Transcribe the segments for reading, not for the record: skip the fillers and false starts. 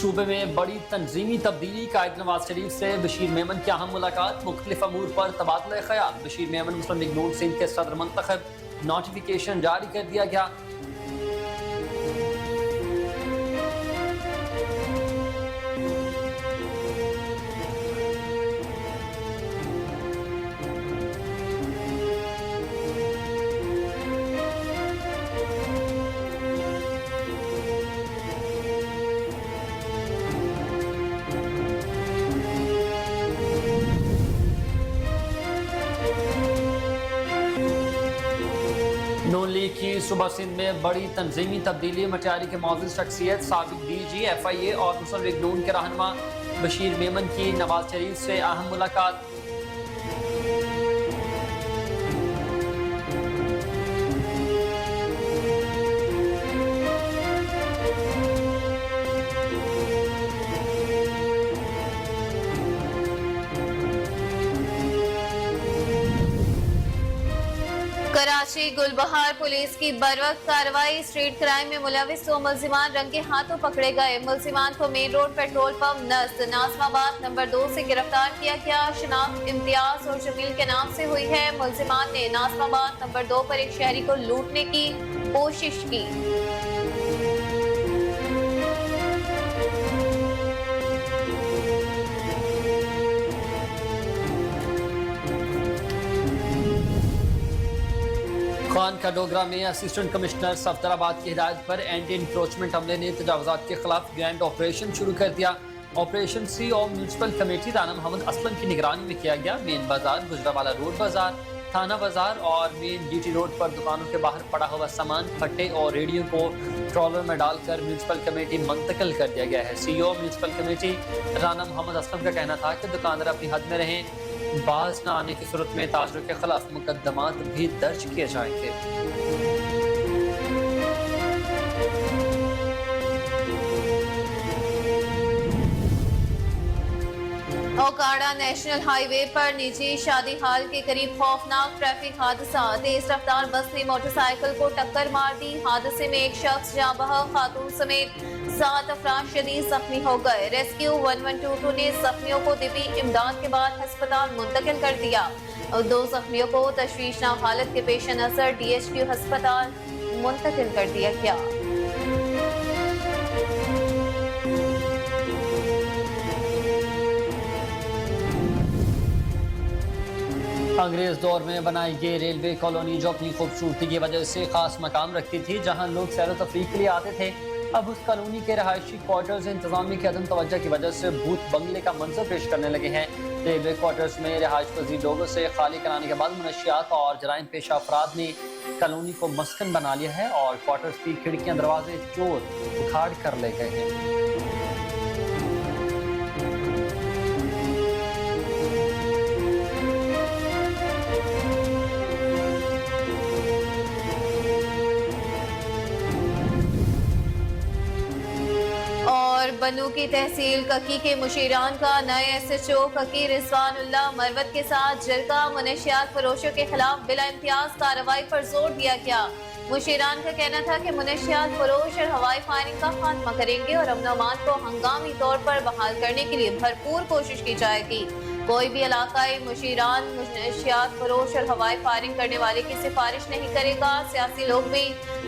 सूबे में बड़ी तंजीमी तब्दीली, कायद नवाज शरीफ से बशीर मेमन की अहम मुलाकात, मुख्तलिफ अमूर पर तबादला ख्याल। बशीर मेमन मुस्लिम लीग नून सिंध के सदर मंतखब, नोटिफिकेशन जारी कर दिया गया। नून लीग की सूबा सिंध में बड़ी तंजीमी तब्दीली, मटियारी के मौजूद शख्सियत साबिक DG FIA और मुस्लिम लीग नून के रहनुमा बशीर मेमन की नवाज शरीफ से अहम मुलाकात। कराची गुलबहार पुलिस की बरवक्त कार्रवाई, स्ट्रीट क्राइम में मुलविस 2 मुलजिमान रंगे हाथों पकड़े गए। मुलजिमान को मेन रोड पेट्रोल पंप नज़द नाज़िमाबाद नंबर 2 से गिरफ्तार किया गया। शनाख्त इम्तियाज और जमील के नाम से हुई है। मुलजिमान ने नाज़िमाबाद नंबर 2 पर एक शहरी को लूटने की कोशिश की। खान का डोगरा में असिस्टेंट कमिश्नर सफदराबाद की हिदायत पर एंटी इंक्रोचमेंट अमले ने तजावुजात के खिलाफ ग्रैंड ऑपरेशन शुरू कर दिया। Operation CO municipal committee Rana Mohammad Aslam की निगरानी में किया गया। मेन बाजार, गुजरावाला रोड बाजार, थाना बाजार और मेन GT रोड पर दुकानों के बाहर पड़ा हुआ सामान, फट्टे और रेडियो को ट्रॉलर में डालकर म्यूनसिपल कमेटी मुंतकिल कर दिया गया है। CO municipal committee Rana Mohammad Aslam का कहना था कि दुकानदार अपनी हद में रहें, बाज न आने की सूरत में ताजरों के खिलाफ मुकदमात भी दर्ज किए जाएंगे। ओकाड़ा नेशनल हाईवे पर निजी शादी हाल के करीब खौफनाक ट्रैफिक हादसा, तेज रफ्तार बस ने मोटरसाइकिल को टक्कर मार दी। हादसे में एक शख्स जाँ बहक, खातून समेत 7 अफराद शदीद जख्मी हो गए। रेस्क्यू 1122 ने जख्मियों को दिवी इमदाद के बाद अस्पताल मुंतकिल कर दिया और 2 जख्मियों को तशवीशनाक हालत के पेश नजर DHQ अस्पताल मुंतकिल कर दिया गया। अंग्रेज दौर में बनाई गई रेलवे कॉलोनी, जो अपनी खूबसूरती की वजह से खास मकाम रखती थी, जहां लोग सैर तफरीह के लिए आते थे, अब उस कॉलोनी के रहायशी क्वार्टर्स इंतजामी की अदम तवज्जो की वजह से भूत बंगले का मंजर पेश करने लगे हैं। रेलवे क्वार्टर्स में रिहायश पजीर लोगों से खाली कराने के बाद मनशियात और जराइम पेशा अफराद ने कॉलोनी को मस्कन बना लिया है और क्वार्टर्स की खिड़कियां दरवाजे चोर उखाड़ कर ले गए हैं। बनू की तहसील ककी के मुशीरान का नए SHO ककी रिजवानुल्लाह मरवत के साथ जरका, मुनशियात फरोशों के खिलाफ बिला इम्तियाज कार्रवाई पर जोर दिया गया। मुशीरान का कहना था कि मुनशियात फरोश और हवाई फायरिंग का खात्मा करेंगे और अमन अमान को हंगामी तौर पर बहाल करने के लिए भरपूर कोशिश की जाएगी। कोई भी इलाकाई मुशीरान मुनशियात फरोश और हवाई फायरिंग करने वाले की सिफारिश नहीं करेगा। सियासी लोग भी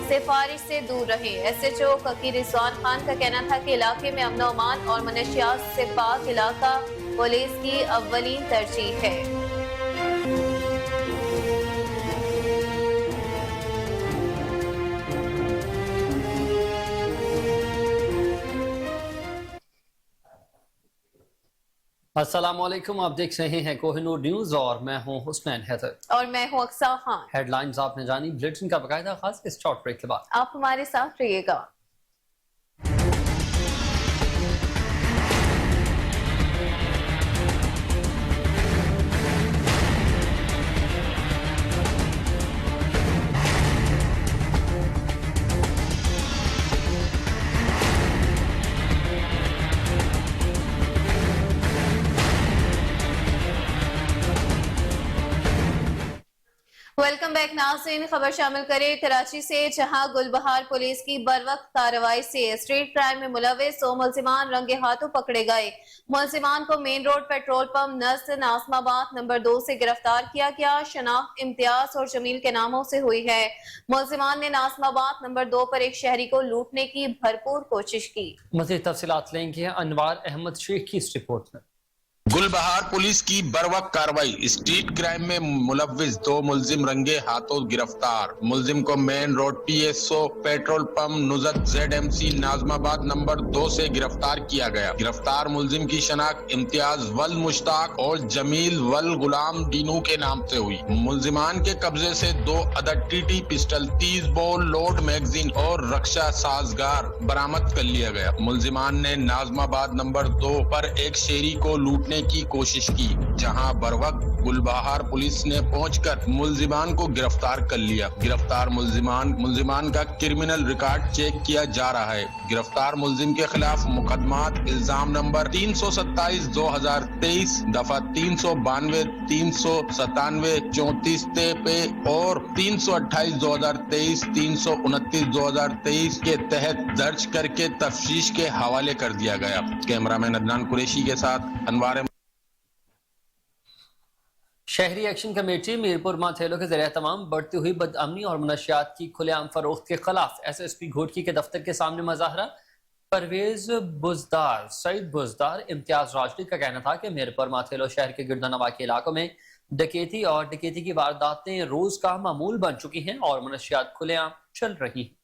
सिफारिश से दूर रहे। SHO ककी रिजवान खान का कहना था कि इलाके में अमन अमान और मुनशियात से पाक इलाका पुलिस की अव्वलीन तरजीह है। अस्सलामुअलैकुम, आप देख रहे हैं कोहिनूर न्यूज और मैं हूं हुसनैन हैदर और मैं हूं अक्सा खान। हेडलाइंस आपने जानी, बुलेटिन का बाकायदा खास इस शॉर्ट ब्रेक के बाद आप हमारे साथ रहिएगा। वेलकम बैक नाज़रीन, खबर शामिल करें कराची से, जहां गुलबहार पुलिस की बरवक्त कार्रवाई से स्ट्रीट क्राइम में मुलविस 2 मुलजिमान रंगे हाथों पकड़े गए। मुलजिमान को मेन रोड पेट्रोल पंप नज़द नाज़माबाद नंबर 2 से गिरफ्तार किया गया। शनाख्त इम्तियाज और जमील के नामों से हुई है। मुलजिमान ने नाज़माबाद नंबर 2 पर एक शहरी को लूटने की भरपूर कोशिश की। मज़ीद तफसीलात लेंगे अनवार अहमद शेख की इस रिपोर्ट में। गुलबहार पुलिस की बरवक्त कार्रवाई, स्ट्रीट क्राइम में मुलविस 2 मुलजिम रंगे हाथों गिरफ्तार। मुलजिम को main road PSO petrol pump नुजत ZMC नाज़माबाद नंबर 2 से गिरफ्तार किया गया। गिरफ्तार मुलजिम की शनाख्त इम्तियाज वल मुश्ताक और जमील वल गुलाम डीनू के नाम से हुई। मुलजिमान के कब्जे से 2 अदद TT pistol, 30 bore load magazine और रक्षा साजगार बरामद कर लिया गया। मुलजिमान ने नाज़माबाद नंबर 2 पर एक शेरी को लूटने की कोशिश की, जहां बरवक्त गुलबहार पुलिस ने पहुंचकर मुलजिमान को गिरफ्तार कर लिया। गिरफ्तार मुलजिमान का क्रिमिनल रिकॉर्ड चेक किया जा रहा है। गिरफ्तार मुलजिम के खिलाफ मुकदमात इल्जाम नंबर 327/2023 दफा 392, 397, 34 पे और 328/2023, 329/2023 के तहत दर्ज करके तफ्तीश के हवाले कर दिया गया। कैमरामैन अदनान कुरैशी के साथ अनवार। शहरी एक्शन कमेटी मीरपुर माथेलो के ज़रिए तमाम बढ़ती हुई बदअमनी और मनशियात की खुलेआम फरोख्त के खिलाफ SSP घोटकी के दफ्तर के सामने मुजाहरा। परवेज बुजदार, सईद बुजदार, इम्तियाज राजदी का कहना था कि मीरपुर माथेलो शहर के गिरदनवा के इलाकों में डकैती की वारदातें रोज का मामूल बन चुकी हैं और मनशियात खुलेआम चल रही हैं।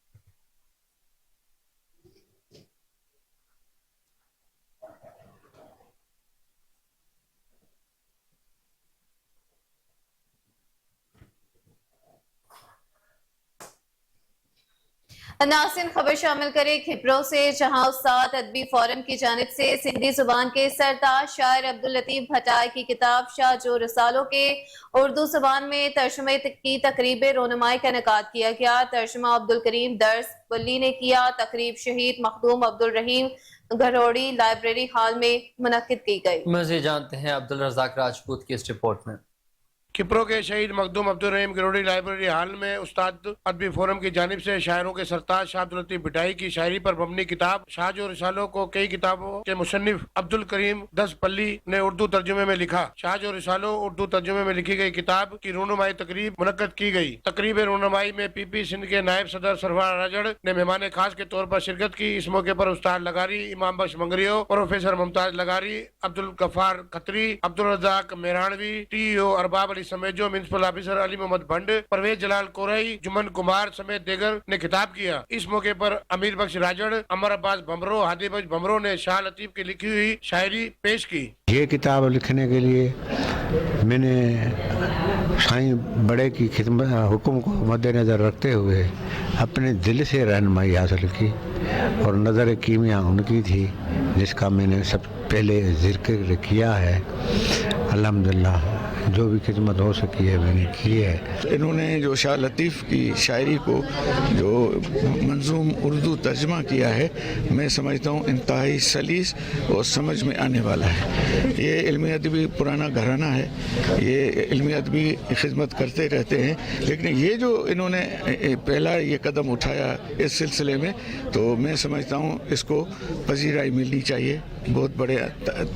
नाज़रीन, खबर शामिल करें खिपरों से, जहां उस्ताद अदबी फोरम की जानिब से सिंधी जुबान के सरताज शायर अब्दुल लतीफ भटाई की किताब शाह जो रसालों के उर्दू जुबान में तर्जुमे की तकरीब रोनुमाई का इनेकाद किया गया। तर्जुमा अब्दुल करीम दर्स वली ने किया। तकरीब शहीद मखदूम अब्दुल रहीम घरोड़ी लाइब्रेरी हॉल में मुनक्किद की गई। मज़ीद जानते हैं अब्दुल रज़ाक राजपूत की इस रिपोर्ट में। खिपरों के शहीद मखदूम अब्दुल रहीम घरोड़ी लाइब्रेरी हॉल में उस्ताद अदबी फोरम की जानिब से शायरों के सरताज शाह अब्दुल लतीफ भटाई की शायरी पर मबनी किताब शाह जो रिसालों को कई किताबों के मुसन्निफ अब्दुल करीम दसपल्ली ने उर्दू तर्जुमे में लिखा। शाह जो रिसालों उर्दू तर्जुमे में लिखी गई किताब की रोनुमाई तकरीब मुनक्कद की गई। तकरीब रोनुमाई में PP सिंध के नायब सदर सरफराज राजड़ ने मेहमान खास के तौर पर शिरकत की। इस मौके पर उस्ताद लगारी, इमाम बख्श मंगरियो, प्रोफेसर मुमताज लगारी, अब्दुल गफार खत्री, अब्दुल रज़ाक मेहरानवी, TO अरबाब अली समेत जो म्युनिसिपल ऑफिसर अली मोहम्मद भंड, परवेज जलाल कोरई, जुमन कुमार समेत देगर ने खिताब किया। इस मौके पर अमीर बख्श राजड़, अमर अब्बास भमरो, हादी बख्श भमरो ने शाह लतीफ की लिखी हुई शायरी पेश की। ये किताब लिखने के लिए मैंने साईं बड़े की खिदमत हुक्म को मद्देनज़र रखते हुए अपने दिल से रहनुमाई हासिल की और नज़र कीमिया उनकी थी, जिसका मैंने सब पहले जिक्र किया है। अल्हम्दुलिल्लाह जो भी खिदमत हो सकी है मैंने की है। इन्होंने जो शाह लतीफ़ की शायरी को जो मंजूम उर्दू तर्जमा किया है, मैं समझता हूँ इंतहाई सलीस और समझ में आने वाला है। ये इल्मी अदबी पुराना घराना है, ये इल्मी अदबी खिदमत करते रहते हैं, लेकिन ये जो इन्होंने पहला ये कदम उठाया इस सिलसिले में, तो मैं समझता हूँ इसको पजीराई मिलनी चाहिए बहुत बड़े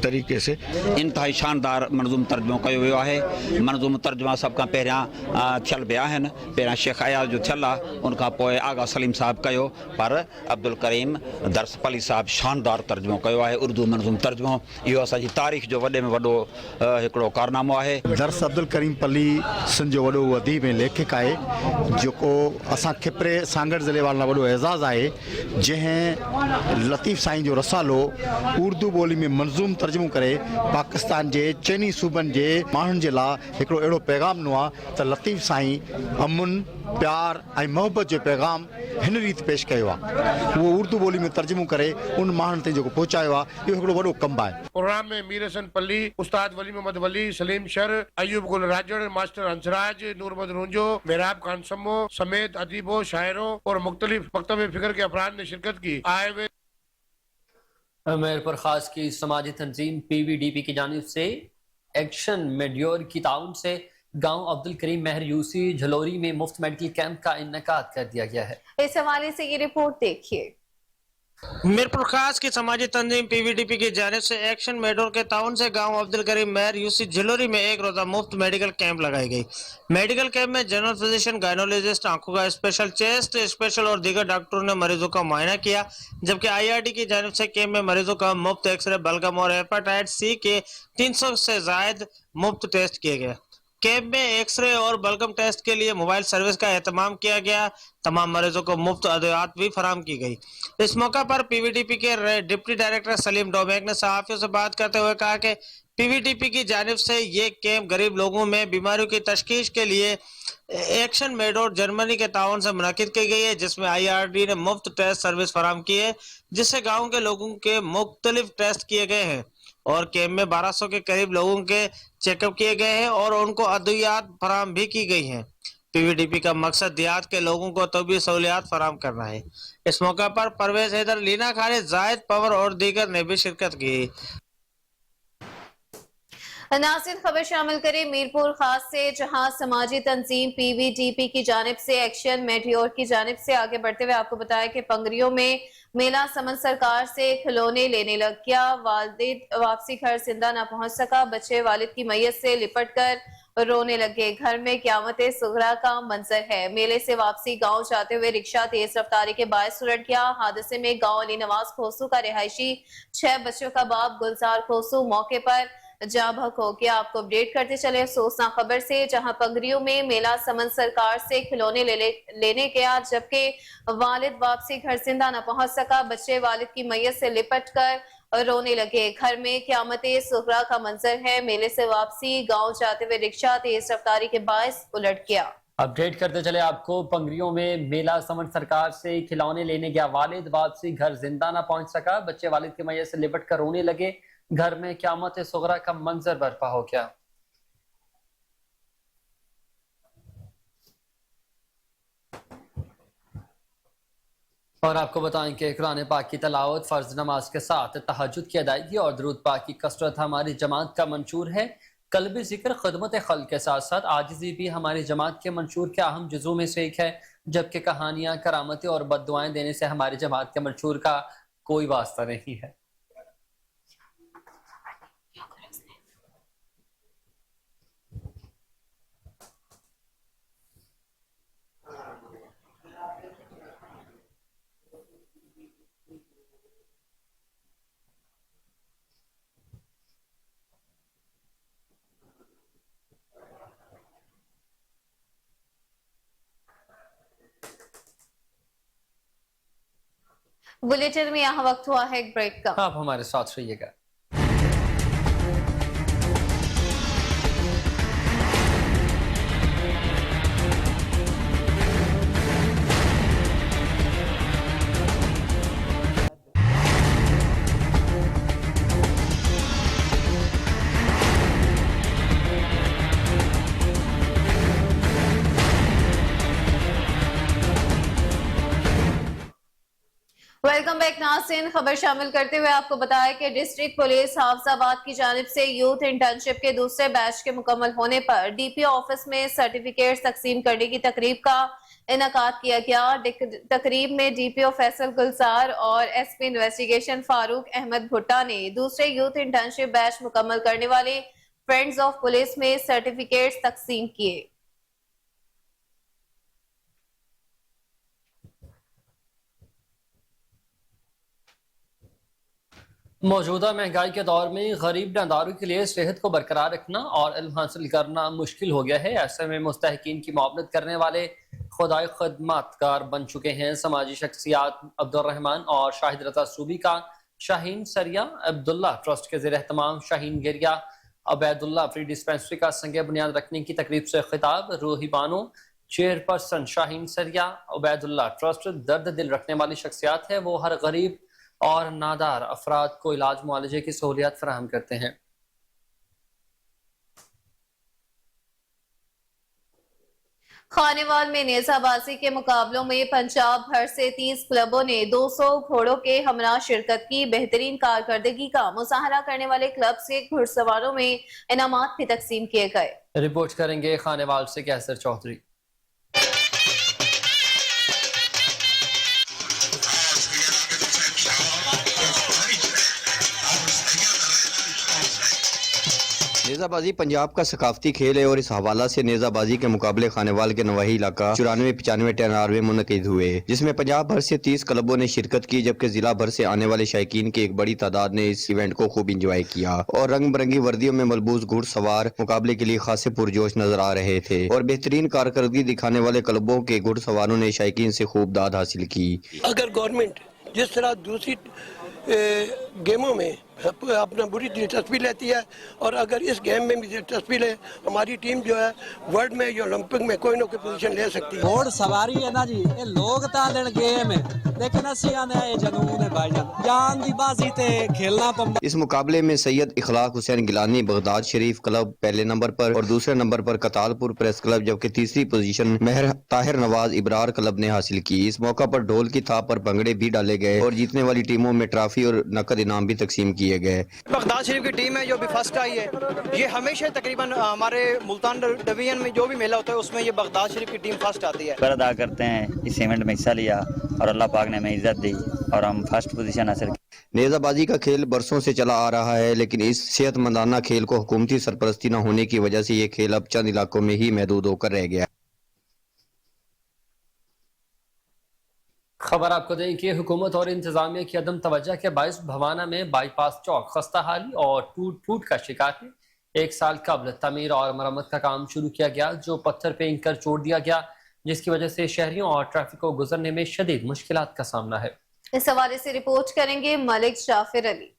तरीके से। इंतहाई शानदार मंजूम तर्जुमो कयो वियो आहे। मंजूम तर्जुमा सब खां पहिरियां थियल पिया आहिनि। पहिरियां शेख अयाज़ जो थियल आहे, उनखां पोइ आगा सलीम साहब कयो, पर अब्दुल करीम दर्सपली साहब शानदार तर्जुमो कयो आहे, उर्दू मंजूम तर्जुमो। इहो असांजी तारीख़ जो वॾे में वॾो हिकिड़ो कारनामो आहे। दर्स अब्दुल करीम पली सिंध जो वॾो अदीब ऐं लेखक आहे, जेको असां खिपरे सांगड़ ज़िले वारनि लाइ वॾो एज़ाज़ आहे, जंहिं लतीफ़ साईं जो रसालो उर्दू ॿोली में मंज़ूम तर्जुमो करे पाकिस्तान जे चइनी सूबनि जे माण्हुनि जे लाइ हिकिड़ो अहिड़ो पैगाम ॾिनो आहे त लतीफ़ साईं अमुन, प्यार ऐं मोहबत जो पैगाम हिन रीति पेश कयो आहे। उहो उर्दू ॿोली में तर्जुमो करे उन माण्हुनि ताईं जेको पहुचायो आहे, इहो हिकिड़ो वॾो कमु आहे। प्रोग्राम में मीर हसन पल्ली, उस्ताद वली मोहम्मद वली, सलीम शर, अयूब गुल राजड़, मास्टर हंसराज, नूर मद रुंजो, मेहराब खान सम्मो समेत अदीबों, शायरों और मुख्तलिफ मकतब फिक्र के अफराद ने शिरकत की। आए हुए मीरपुर खास की समाजी तंजीम PVDP की जानिब से एक्शन मेड्योर की ताउन से गांव अब्दुल करीम महर यूसी झलोरी में मुफ्त मेडिकल कैंप का इनेकाद कर दिया गया है। इस हवाले से ये रिपोर्ट देखिए। मीरपुर खास की समाजी तंजीम पीवीडीपी की जानिब से एक्शन मेडोर के ताउन से गांव अब्दुल करीम महर यूसी झलोरी में एक रोजा मुफ्त मेडिकल कैंप लगाई गई। मेडिकल कैंप में जनरल फिजिशियन, गायनोलॉजिस्ट, आंखों का स्पेशल, चेस्ट स्पेशल और दीगर डॉक्टरों ने मरीजों का मुआयना किया, जबकि आईआरडी की जानिब से कैंप में मरीजों का मुफ्त एक्सरे, बलगम और हेपेटाइटिस सी के 300 से जायद मुफ्त टेस्ट किए गए। कैंप में एक्सरे और बलगम टेस्ट के लिए मोबाइल सर्विस का एहतमाम किया गया। तमाम मरीजों को मुफ्त अदवियात भी फराहम की गई। इस मौका पर पीवीडीपी के डिप्टी डायरेक्टर सलीम डोमेक ने सहाफियों से बात करते हुए कहा कि पीवीडीपी की जानिब से ये कैंप गरीब लोगों में बीमारियों की तशखीस के लिए एक्शन मेडोर जर्मनी के ताउन से मुनक्किद की गई है, जिसमें आईआरडी ने मुफ्त टेस्ट सर्विस फराहम की है, जिससे गाँव के लोगों के मुख्तलिफ टेस्ट किए गए हैं और कैंप में 1200 के करीब लोगों के चेकअप किए गए हैं और उनको अद्वियात फराहम भी की गई हैं। पीवीडीपी का मकसद देहात के लोगों को तबी सहूलियात फराहम करना है। इस मौका पर परवेज हैदर, लीना खालिद, जायद पवर और दीगर ने भी शिरकत की। नाज़रीन, खबर शामिल करें मीरपुर खास से, जहां समाजी तंजीम पीवीडीपी की जानिब से एक्शन मेडियोर की जानिब से आगे बढ़ते हुए आपको बताया कि पंगरियों में मेला समन सरकार से खिलौने लेने लग गया। वालिद वापसी घर जिंदा न पहुंच सका, बच्चे वालिद की मैयत से लिपट कर रोने लगे। घर में क़यामत सुगरा का मंजर है। मेले से वापसी गांव जाते हुए रिक्शा तेज रफ्तारी के बायस उलट गया। हादसे में गांव अली नवाज खोसू का रिहायशी 6 बच्चों का बाप गुलजार खोसू मौके पर जा भक हो गया। आपको अपडेट करते चले अफसोसनाक खबर से, जहां पंगरियों में मेला समन सरकार से खिलौने लेने गया, जबकि वालिद वापसी घर जिंदा न पहुंच सका। बच्चे वालिद की मैयत से लिपट कर रोने लगे। घर में क़यामत सुगरा का मंजर है। मेले से वापसी गांव जाते हुए रिक्शा तेज रफ्तारी के बायस उलट गया। अपडेट करते चले आपको, पंगरियों में मेला समन सरकार से खिलौने लेने गया वालिद, वापसी घर जिंदा न पहुंच सका। बच्चे वालिद की मैयत से लिपट कर रोने लगे। घर में क़यामत सुगरा का मंजर बर्पा हो गया। और आपको बताएं कि कुरान पाक की तलावत, फर्ज नमाज के साथ तहज्जुद की अदायगी और दरूद पाक की कसरत हमारी जमात का मंशूर है। कल्बी जिक्र, खिदमत खल्क के साथ साथ आजिज़ी भी हमारी जमात के मंशूर के अहम जुज़ों में से एक है, जबकि कहानियाँ, करामतें और बद्दुआएं देने से हमारी जमात के मंशूर का कोई वास्ता नहीं है। बुलेटिन में यहाँ वक्त हुआ है एक ब्रेक का। आप हमारे साथ रहिएगा। वेलकम बैक नाज़रीन, खबर शामिल करते हुए आपको बताया कि डिस्ट्रिक्ट पुलिस हाफिजाबाद की जानिब से यूथ इंटर्नशिप के दूसरे बैच के मुकम्मल होने पर डीपीओ ऑफिस में सर्टिफिकेट तकसीम करने की तकरीब का इनकाद किया गया। तकरीब में डीपीओ फैसल गुलजार और एसपी इन्वेस्टिगेशन फारूक अहमद भुट्टा ने दूसरे यूथ इंटर्नशिप बैच मुकम्मल करने वाले फ्रेंड्स ऑफ पुलिस में सर्टिफिकेट तकसीम किए। मौजूदा महंगाई के दौर में गरीब नादारों के लिए सेहत को बरकरार रखना और इल्म हासिल करना मुश्किल हो गया है। ऐसे में मुस्तहिकीन की मुआवनत करने वाले खुदाई खदमातकार बन चुके हैं समाजी शख्सियात अब्दुल रहमान और शाहिद रजा सूबी का शाहीन सरिया अब्दुल्ला ट्रस्ट के ज़ेर एहतमाम शाहीन गिरिया अबैदुल्ला फ्री डिस्पेंसरी का संगे बुनियाद रखने की तकरीब से खिताब। रूही बानो चेयरपर्सन शाहीन सरिया अबैदुल्ला ट्रस्ट दर्द दिल रखने वाली शख्सियात है। वो हर गरीब और नादार अफराद को इलाज मुआलजे की सहूलियत फराहम करते हैं। खानेवाल में नेजाबाजी के मुकाबलों में पंजाब भर से 30 क्लबों ने 200 घोड़ों के हमरा शिरकत की। बेहतरीन कारकर्दगी का मुजाहरा करने वाले क्लब से घुड़सवारों में इनामात भी तकसीम किए गए। रिपोर्ट करेंगे खानेवाल से कैसर चौधरी। नेज़ाबाजी पंजाब का सकाफती खेल है और इस हवाला से नेज़ाबाजी के मुकाबले खानेवाल के नवाही इलाका 94-95 मुनक़िद हुए, जिसमें पंजाब भर से 30 क्लबों ने शिरकत की, जबकि जिला भर से आने वाले शायकीन की एक बड़ी तादाद ने इस इवेंट को खूब इंजॉय किया और रंग बिरंगी वर्दियों में मलबूस घुड़सवार मुकाबले के लिए खासे पुरजोश नजर आ रहे थे और बेहतरीन कारकर्दगी दिखाने वाले क्लबों के घुड़सवारों ने शायकीन से खूब दाद हासिल की। अगर गवर्नमेंट जिस तरह दूसरी गेमों में अपना बुरी दिलचस्पी लेती है और अगर इस गेम में भी दिलचस्पी ले, हमारी टीम जो है वर्ल्ड में या ओलंपिक में कोई ना कोई पोजीशन ले सकती है। घोड़ सवारी है ना जी, ये लोग तालन गेम है, लेकिन असी आने ये जनून है भाईजान, जान दी बाजी ते खेलना पड़ता। इस मुकाबले में सैयद इखलाक हुसैन गिलानी बगदाद शरीफ क्लब पहले नंबर पर और दूसरे नंबर पर कतालपुर प्रेस क्लब, जबकि तीसरी पोजीशन महर ताहिर नवाज इब्रार क्लब ने हासिल की। इस मौका पर ढोल की थाप पर भंगड़े भी डाले गए और जीतने वाली टीमों में ट्रॉफी और नकद इनाम भी तकसीम किए गए। बगदाद शरीफ की टीम है जो भी फर्स्ट आई है, ये हमेशा तकरीबन हमारे मुल्तान डिवीजन में जो भी मेला होता है उसमें ये बगदाद शरीफ की टीम फर्स्ट आती है। अदा करते हैं इस इवेंट में हिस्सा लिया और अल्लाह पाक ने हमें इज्जत दी और हम फर्स्ट पोजीशन हासिल की। नेज़ाबाजी का खेल बरसों से चला आ रहा है, लेकिन इस सेहतमंदाना खेल को हुकूमती सरपरस्ती न होने की वजह से ये खेल अब चंद इलाकों में ही महदूद होकर रह गया। खबर आपको दें कि हुकूमत और इंतजामिया की अदम तवज्जो के बायस भवाना में बाईपास चौक खस्ताहाली और टूट फूट का शिकार है। 1 साल कबल तमीर और मरम्मत का काम शुरू किया गया, जो पत्थर फेंक कर छोड़ दिया गया, जिसकी वजह से शहरियों और ट्रैफिक को गुजरने में शदीद मुश्किलात का सामना है। इस हवाले से रिपोर्ट करेंगे मलिक जाफिर अली।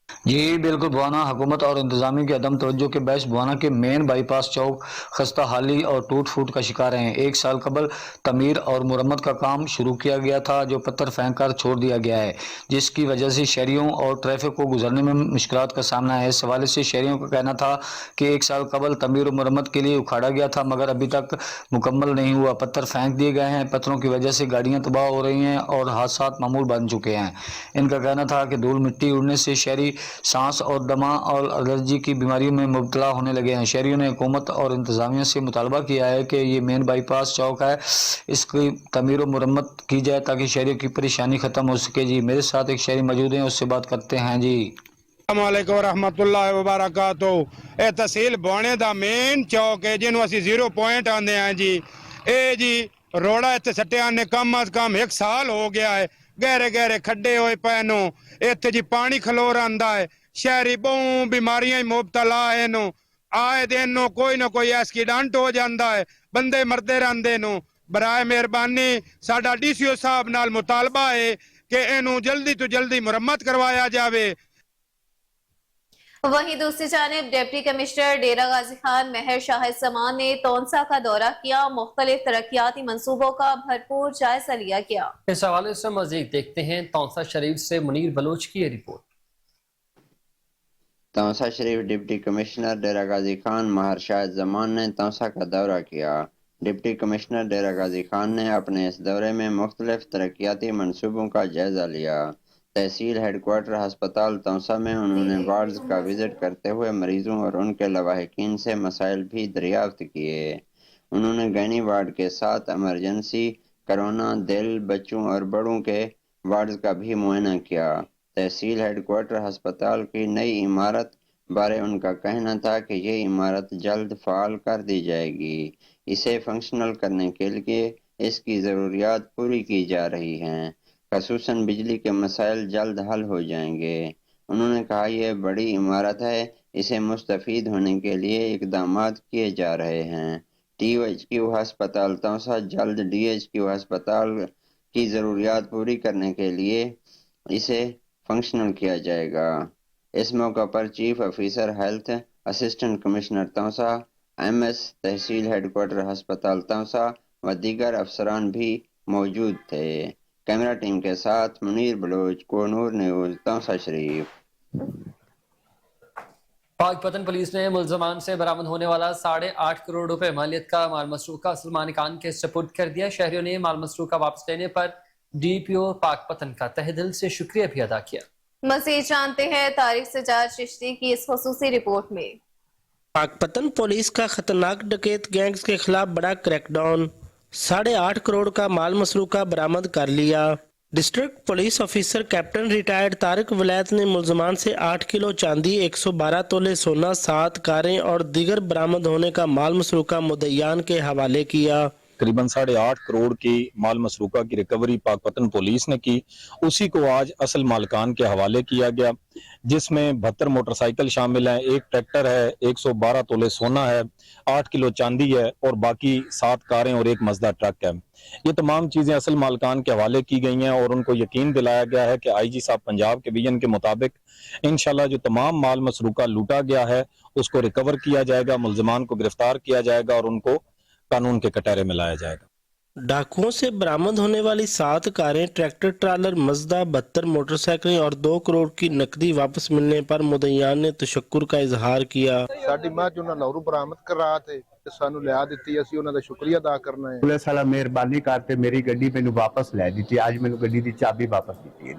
जी बिल्कुल, बुआना हुकूमत और इंतजामिया की अदम तवज्जो के बायस बुआना के मेन बाईपास चौक खस्ता हाली और टूट फूट का शिकार हैं। 1 साल कबल तमीर और मुरम्मत का काम शुरू किया गया था, जो पत्थर फेंक कर छोड़ दिया गया है, जिसकी वजह से शहरियों और ट्रैफिक को गुजरने में मुश्किलात का सामना है। इस हवाले से शहरियों का कहना था कि 1 साल कबल तमीर और मुरम्मत के लिए उखाड़ा गया था, मगर अभी तक मुकम्मल नहीं हुआ। पत्थर फेंक दिए गए हैं, पत्थरों की वजह से गाड़ियाँ तबाह हो रही हैं और हादसा मामूल बन चुके हैं। इनका कहना था कि धूल मिट्टी उड़ने से शहरी सांस और दमा और एलर्जी की बीमारियों में मुब्तला होने लगे हैं। शहरियों ने हुकूमत और इंतजामिया से मुतालबा किया है कि ये मेन बाईपास चौक है, इसकी तमीर और मुरम्मत की जाए ताकि शहरियों की परेशानी खत्म हो सके। जी मेरे साथ एक शहरी मौजूद हैं, उससे बात करते हैं। जी अस्सलाम वालेकुम व रहमतुल्लाहि व बरकातहू। ये तहसील बुआने दा मेन चौक है जिन्हों असी 0 पॉइंट आंदे हैं जी। ए जी रोड़ा इत्थे सट्टिया ने कम अज कम 1 साल हो गया है, गहरे गहरे खड्डे होए पे नो, इत्थे जी पानी खलोर आंदा है, शहरी बहु बीमारियां मुबतला है नो, आए दिन नो कोई ना कोई एक्सीडेंट हो जाता है, बंदे मरते रहंदे नो। बराए मेहरबानी साडा डीसीओ साहब नाल मुतालबा है कि इनू जल्दी तो जल्दी मुरम्मत करवाया जावे। वहीं दूसरी जानिब डिप्टी कमिश्नर डेरा गाजी खान महर शाहिद समान ने तौंसा का दौरा किया, मुख्तलिफ तरक्याती मंसूबों का भरपूर जायजा लिया गया। इस हवाले से मजीद देखते हैं तौंसा शरीफ से मुनीर बलोच की ये रिपोर्ट। तौंसा शरीफ डिप्टी कमिश्नर डेरा गाजी खान महर शाहिद जमान ने तौंसा का दौरा किया। डिप्टी कमिश्नर डेरा गाजी खान ने अपने इस दौरे में मुख्तलिफ तरक्याती मनसूबों का जायजा लिया। तहसील हेडक्वार्टर हस्पताल तौंसा में उन्होंने वार्ड्स का विजिट करते हुए मरीजों और उनके लवाहिकीन से मसाइल भी दरियाफ्त किए। उन्होंने गैनी वार्ड के साथ एमरजेंसी, कोरोना, दिल, बच्चों और बड़ों के वार्ड्स का भी मुआयना किया। तहसील हेडक्वार्टर हस्पताल की नई इमारत बारे उनका कहना था कि ये इमारत जल्द फ़ाल कर दी जाएगी। इसे फंक्शनल करने के लिए इसकी ज़रूरियात पूरी की जा रही हैं, ख़ुसूसन बिजली के मसाइल जल्द हल हो जाएंगे। उन्होंने कहा यह बड़ी इमारत है, इसे मुस्तफ़ीद होने के लिए इक़दामात किए जा रहे हैं। THQ हस्पताल तौंसा जल्द DHQ हस्पताल की ज़रूरियात पूरी करने के लिए इसे फंक्शनल किया जाएगा। इस मौका पर chief officer health, assistant commissioner Taunsa, MS तहसील हेडक्वार्टर हस्पताल तौंसा व दीगर अफसरान भी मौजूद थे। कैमरा टीम के साथ मुनीर बलोच, कोनूर न्यूज़, तौंसा शरीफ। पाक पतन पुलिस ने मुलजमान से बरामद होने वाला 8.5 करोड़ रुपए मालियत का माल मसरूका असल मालिकान के सुपुर्द कर दिया। शहरियों ने माल मसरूका वापस लेने पर DPO पाक पतन का तहे दिल से शुक्रिया भी अदा किया। मज़ीद जानते हैं तारिक सजाद चिश्ती की इस खुसूसी रिपोर्ट में। पाकपतन पुलिस का खतरनाक डकैत गैंग्स के खिलाफ बड़ा क्रैकडाउन, 8.5 करोड़ का माल मसरूका बरामद कर लिया। District police officer captain retired Tariq Wilayat ने मुलजमान से 8 किलो चांदी, 112 तोले सोना, 7 कारें और दीगर बरामद होने का माल मसरूका मुद्दईयान के हवाले किया। करीबन 8.5 करोड़ की माल मसरूका की रिकवरी पाकपतन पुलिस ने की। उसी को आज असल मालिकान के हवाले किया गया, जिसमें 72 मोटरसाइकिल शामिल हैं, एक ट्रैक्टर है, 112 तोले सोना है, 8 किलो चांदी है और बाकी 7 कारें और एक मजदा ट्रक है। ये तमाम चीजें असल मालिकान के हवाले की गई हैं और उनको यकीन दिलाया गया है कि IG साहब पंजाब के विजन के मुताबिक इंशाल्लाह जो तमाम माल मसरूका लूटा गया है उसको रिकवर किया जाएगा, मुलजमान को गिरफ्तार किया जाएगा और उनको कानून के कटहरे में लाया जाएगा। डाकुओं से बरामद होने वाली 7 कारें, ट्रैक्टर ट्रालर, मजदा, 72 मोटरसाइकिलें और 2 करोड़ की नकदी वापस मिलने पर मुद्दईयान ने तशक्कुर का इजहार किया। ਸਾਡੀ ਮੱਝ ਉਹਨਾਂ ਨੌਰੂ ਬਰਾਮਦ ਕਰਾ ਤੇ ਸਾਨੂੰ ਲਿਆ ਦਿੱਤੀ, ਅਸੀਂ ਉਹਨਾਂ ਦਾ ਸ਼ੁਕਰੀਆ ਅਦਾ ਕਰਨਾ ਹੈ। ਪੁਲਿਸ ਵਾਲਾ ਮਿਹਰਬਾਨੀ ਕਰਕੇ ਮੇਰੀ ਗੱਡੀ ਮੈਨੂੰ ਵਾਪਸ ਲੈ ਦਿੱਤੀ। ਅੱਜ ਮੈਨੂੰ ਗੱਡੀ ਦੀ ਚਾਬੀ ਵਾਪਸ ਦਿੱਤੀ ਹੈ।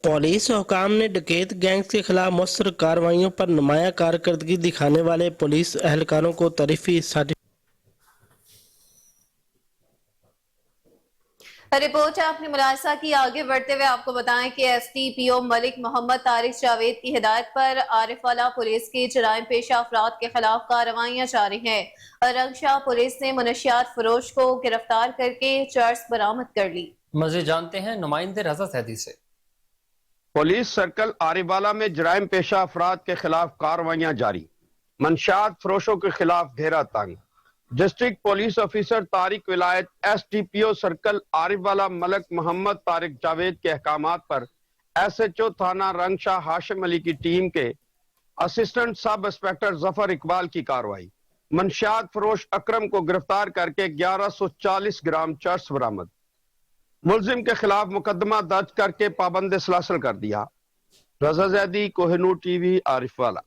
पुलिस हुकाम ने डकैत गैंग्स के खिलाफ मुस्तकिल कार्रवाइयों पर नुमाया कारकर्दगी दिखाने वाले पुलिस एहलकारों को तरीफी रिपोर्ट आपने मुलाहिजा की। आगे बढ़ते हुए आपको बताएं कि STPO मलिक मोहम्मद तारिक जावेद की हिदायत पर आरिफवाला पुलिस की जराइम पेशा अफराद के खिलाफ कार्रवाइयां जारी हैं। रंगशाह पुलिस ने मनशियात फरोश को गिरफ्तार करके चर्स बरामद कर ली। मज़ीद जानते हैं नुमाइंदे रज़ा सैदी से। पुलिस सर्कल आरिफवाला में जराइम पेशा अफराद के खिलाफ कार्रवाइयां जारी, मनशियात फरोशों के खिलाफ घेरा तंग। डिस्ट्रिक्ट पुलिस ऑफिसर तारिक विलायत STPO सर्कल आरिफवाला मलिक मोहम्मद तारिक जावेद के अहकामात पर SHO थाना रंगशाह हाशिम अली की टीम के assistant sub inspector Zafar Iqbal की कार्रवाई। मनशियात फरोश अकरम को गिरफ्तार करके 1140 ग्राम चर्स बरामद। मुलजिम के खिलाफ मुकदमा दर्ज करके पाबंद सलासल कर दिया। रजा जैदी, कोहिनूर TV, आरिफवाला।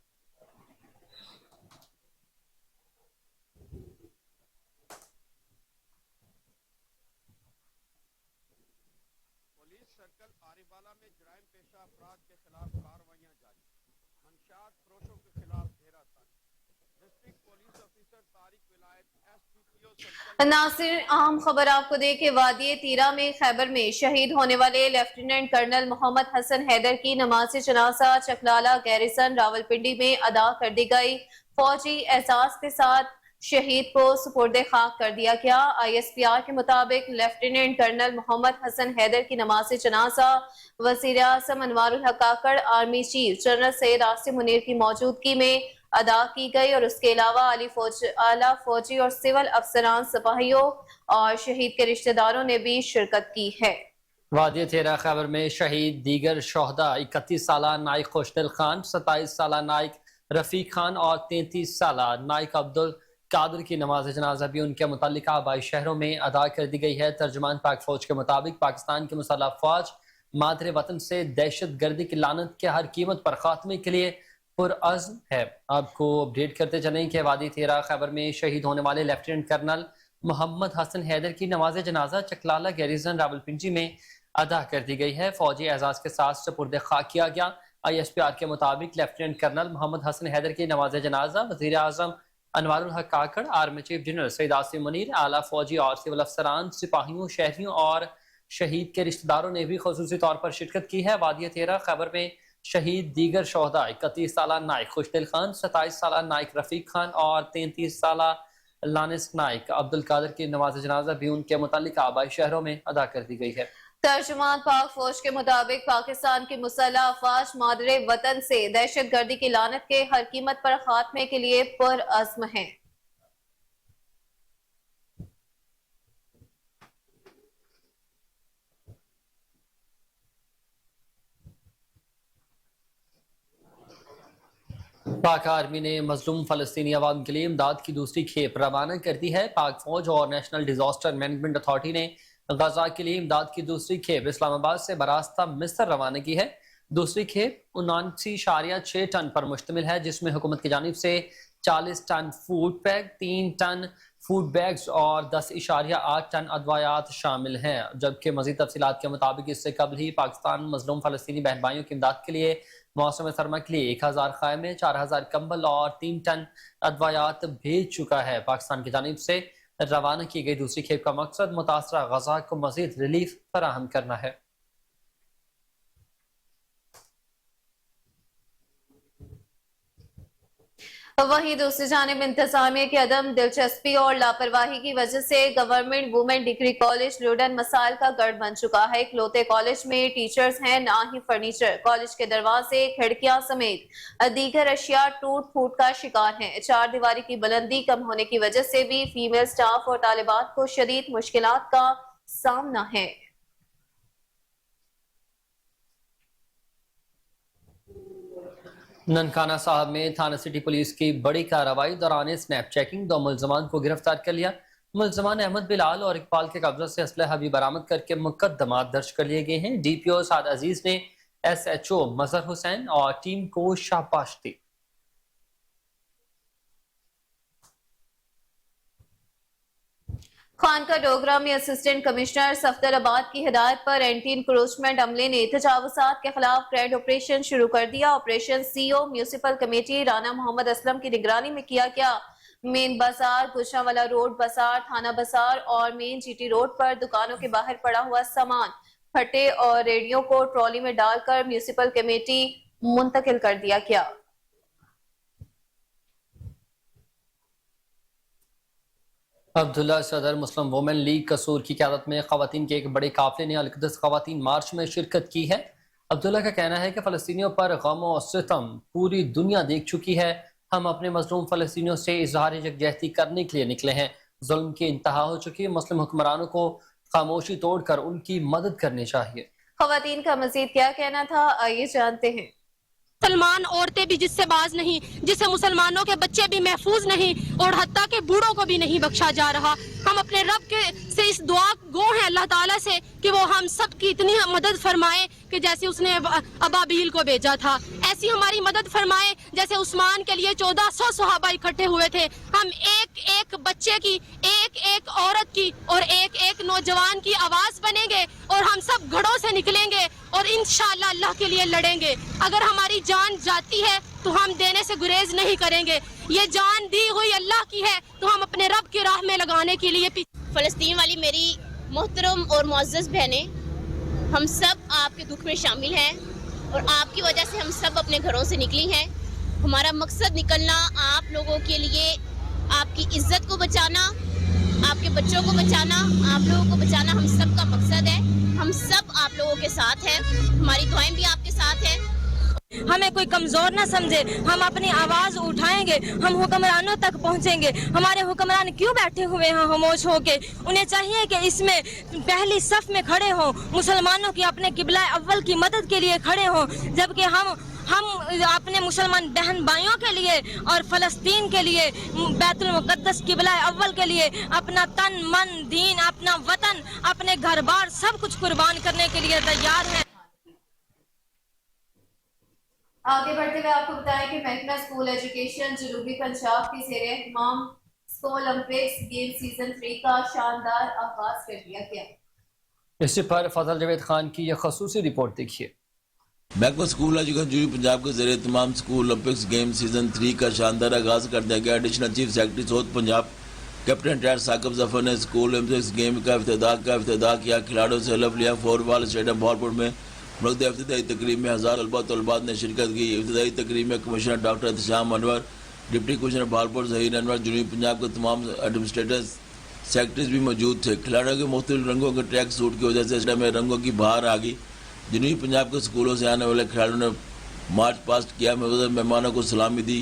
नासिर, अहम खबर आपको दे के वादी तीरा में खैबर में शहीद होने वाले लेफ्टिनेंट कर्नल मोहम्मद हसन हैदर की नमाज जनाजा चकलाला गैरिसन रावलपिंडी में अदा कर दी गई। फौजी एहसास के साथ शहीद को सुपुर्दे खाक कर दिया गया। ISPR के मुताबिक लेफ्टिनेंट कर्नल मोहम्मद हसन हैदर की नमाज जनाजा वज़ीर आज़म Anwarul Haq Kakar, army chief general Syed Asim Munir की मौजूदगी में अदा की गई और उसके अलावा आला फौजी और सिविल अफसरान, सिपाहियों और शहीद के रिश्तेदारों ने भी शिरकत की है। वादी तेरा खैबर में शहीद दीगर शोहदा 31 साला नाइक खुशदिल खान, 27 साला नाइक रफीक खान और 33 साला नाइक अब्दुल कादिर की नमाज जनाजा भी उनके मुतल्लिका आबाई शहरों में अदा कर दी गई है। तर्जुमान पाक फौज के मुताबिक पाकिस्तान की मुसल्लह फौज मादरे वतन से दहशत गर्दी की लानत के हर कीमत पर खात्मे के लिए पुरअज़्म है। आपको अपडेट करते चलें कि वादी तेरा खैबर में शहीद होने वाले लेफ्टिनेंट कर्नल मोहम्मद हसन हैदर की नमाज जनाजा चकलाला गैरिसन रावलपिंडी में अदा कर दी गई है। फौजी एजाज के साथ सुपुर्द खाक किया गया। ISPR के मुताबिक लेफ्टिनेंट कर्नल मोहम्मद हसन हैदर की नमाज जनाजा वज़ीर आज़म Anwarul Haq Kakar, army chief general Syed Asim Munir, आला फौजी और सिविल अफसरान, सिपाहियों, शहरियों और शहीद के रिश्तेदारों ने भी खुसूसी तौर पर शिरकत की है। वादी तेरा खैबर में शहीद दीगर शोहदा 31 साला नाइक खुशदिल खान, 27 साला नाइक रफीक खान और 33 साला लानिस नाइक अब्दुल कादिर की नमाज जनाजा भी उनके मुताल्लिका आबाई शहरों में अदा कर दी गई है। तर्जुमान पाक फौज के मुताबिक पाकिस्तान की मुसल्लह अफवाज मादरे वतन से दहशत गर्दी की लानत के हर कीमत पर खात्मे के लिए पुरअज़्म है। पाक आर्मी ने मजलूम फलस्तीनी अवाम के लिए इमदाद की दूसरी खेप रवाना कर दी है। पाक फौज और नेशनल डिजास्टर मैनेजमेंट अथॉरिटी ने गजा के लिए इमदाद की दूसरी खेप इस्लामाबाद से बरास्ता मिस्र रवाना की है। दूसरी खेप 79.6 टन पर मुश्तमिल है, जिसमें हुकूमत की जानिब से 40 ton food pack, 3 ton food bags और 10.8 टन अदवायात शामिल हैं। जबकि मजीद तफसीलात के मुताबिक इससे कबल ही पाकिस्तान मजलूम फलस्तीनी बहन भाइयों की इमदाद के लिए मौसम सरमा के लिए 1000 खैमे, 4000 कंबल और 3 टन अदवायात भेज चुका है। पाकिस्तान की जानिब से रवाना की गई दूसरी खेप का मकसद मुतासरा गजा को मजीद रिलीफ फराहम करना है। वहीं दूसरी जानिब इंतजामिया की अदम दिलचस्पी और लापरवाही की वजह से गवर्नमेंट वुमेन डिग्री कॉलेज लुडन मसाइल का गढ़ बन चुका है। इकलौते कॉलेज में टीचर्स हैं, ना ही फर्नीचर। कॉलेज के दरवाजे, खिड़कियां समेत दीगर अशिया टूट फूट का शिकार हैं। 4 दीवारी की बुलंदी कम होने की वजह से भी फीमेल स्टाफ और तालिबात को शदीद मुश्किलात का सामना है। ननकाना साहब में थाना सिटी पुलिस की बड़ी कार्रवाई दौरान स्नैप चेकिंग 2 मुलजमान को गिरफ्तार कर लिया। मुलजमान अहमद बिलाल और इकबाल के कब्जा से असलहा भी बरामद करके मुकदमा दर्ज कर लिए गए हैं। DPO साद अजीज ने SHO मजहर हुसैन और टीम को शाबाश दी। खानका डोगरा में असिस्टेंट कमिश्नर सफदराबाद की हिदायत पर एंटी इंक्रोचमेंट अमले ने तजावुजात के खिलाफ ग्रैंड ऑपरेशन शुरू कर दिया। Operation CO municipal committee Rana Mohammad Aslam की निगरानी में किया गया। मेन बाजार, गुजरावाला रोड बाजार, थाना बाजार और मेन GT रोड पर दुकानों के बाहर पड़ा हुआ सामान, फटे और रेडियो को ट्रॉली में डालकर म्यूनिसिपल कमेटी मुंतकिल कर दिया गया। अब्दुल्ला सदर मुस्लिम वुमेन लीग कसूर की क़यादत में ख़वातीन के एक बड़े काफ़िले ने अल-क़ुद्स ख़वातीन मार्च में शिरकत की है। अब्दुल्ला का कहना है कि फ़लस्तीनियों पर गम और सितम पूरी दुनिया देख चुकी है। हम अपने मज़लूम फ़लस्तीनियों से इज़हार यकजहती करने के लिए निकले हैं। जुल्म की इंतहा हो चुकी है। मुस्लिम हुक्मरानों को खामोशी तोड़कर उनकी मदद करनी चाहिए। ख़वातीन का मज़ीद क्या कहना था, आइए जानते हैं। मुसलमान औरतें भी जिससे बाज नहीं, जिससे मुसलमानों के बच्चे भी महफूज नहीं और हत्ता के बूढ़ों को भी नहीं बख्शा जा रहा। हम अपने रब के से इस दुआ गो हैं अल्लाह ताला से कि वो हम सब की इतनी मदद फरमाए कि जैसे उसने अबाबील को भेजा था, ऐसी हमारी मदद फरमाए जैसे उस्मान के लिए 1400 सहाबा इकट्ठे हुए थे। हम एक एक बच्चे की, एक एक औरत की और एक एक नौजवान की आवाज बनेंगे और हम सब घड़ों से निकलेंगे और इंशाअल्लाह अल्लाह के लिए लड़ेंगे। अगर हमारी जान जाती है तो हम देने से गुरेज नहीं करेंगे। ये जान दी हुई अल्लाह की है तो हम अपने रब की राह में लगाने के लिए। फलस्तीन वाली मेरी मोहतरम और मुअज़्ज़ज़ बहनें, हम सब आपके दुख में शामिल हैं और आपकी वजह से हम सब अपने घरों से निकली हैं। हमारा मकसद निकलना आप लोगों के लिए, आपकी इज्जत को बचाना, आपके बच्चों को बचाना, आप लोगों को बचाना हम सब का मकसद है। हम सब आप लोगों के साथ हैं, हमारी दुआएं भी आपके साथ हैं। हमें कोई कमजोर ना समझे, हम अपनी आवाज उठाएंगे, हम हुक्मरानों तक पहुंचेंगे। हमारे हुक्मरान क्यों बैठे हुए हैं खामोश होके? उन्हें चाहिए कि इसमें पहली सफ में खड़े हों, मुसलमानों की अपने किबला अव्वल की मदद के लिए खड़े हों, जबकि हम अपने मुसलमान बहन भाइयों के लिए और फलस्तीन के लिए, बैतुल मुकद्दस किबला अव्वल के लिए अपना तन मन दीन, अपना वतन, अपने घर बार सब कुछ कुर्बान करने के लिए तैयार हैं। आगे बढ़ते हुए आपको बताएं कि महकमा स्कूल एजुकेशन जनूबी पंजाब की ज़ेर-ए-इत्माम स्कूल ओलंपिक्स गेम सीजन 3 का शानदार आगाज कर दिया गया। इसी पर फजल जावेद खान की यह खसूसी रिपोर्ट देखिए। महकमा स्कूल एजुकेशन जनूबी पंजाब के ज़ेर-ए-इत्माम स्कूल ओलंपिक्स गेम सीजन 3 का शानदार आगाज कर दिया गया। Additional chief secretary south Punjab captain retired Saqib Zafar ने स्कूल ओलंपिक्स गेम का इफ्तिताह किया। खिलाड़ियों से हलफ लिया। फोरवाल स्टेडियम भावलपुर में मुनक़्क़िद इफ्तिताई तकरीब में 1000 तलबा तलबात ने शिरकत की। इफ्तिताई तकरीब में commissioner doctor Ehtisham Anwar, deputy commissioner Bahawalpur Zaheer Anwar, जनूबी पंजाब के तमाम एडमिनिस्ट्रेटर सेक्रेटरीज भी मौजूद थे। खिलाड़ियों के मुख्तलिफ रंगों के ट्रैक सूट की वजह से स्टेडियम में रंगों की बहार आ गई। जनूबी पंजाब के स्कूलों से आने वाले खिलाड़ियों ने मार्च पास्ट किया, मेहमानों को सलामी दी।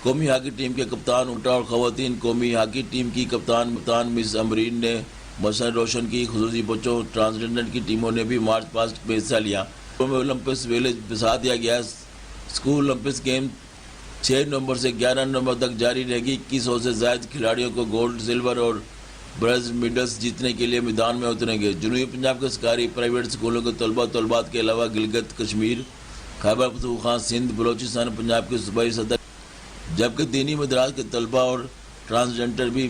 कौमी हॉकी टीम के कप्तान उल्टा और ख़वातीन कौमी हॉकी टीम की कप्तान मिस अमरीन ने मसर रोशन की। खुसूसी बच्चों ट्रांसजेंडर की टीमों ने भी मार्च पास्ट में हिस्सा लिया। ओलंपिक्स विलेज बसा दिया गया। स्कूल ओलंपिक्स गेम 6 नवंबर से 11 नवंबर तक जारी रहेगी। 2100 से ज़ायद खिलाड़ियों को गोल्ड, सिल्वर और ब्रॉन्ज मेडल्स जीतने के लिए मैदान में उतरेंगे। जनूबी पंजाब के सरकारी प्राइवेट स्कूलों के तलबा तलबात के अलावा गिलगित कश्मीर, खैबर पख्तूनख्वा सिंध बलोचिस्तान पंजाब के सूबाई सदर, जबकि दीनी मदरास के तलबा और ट्रांसजेंडर भी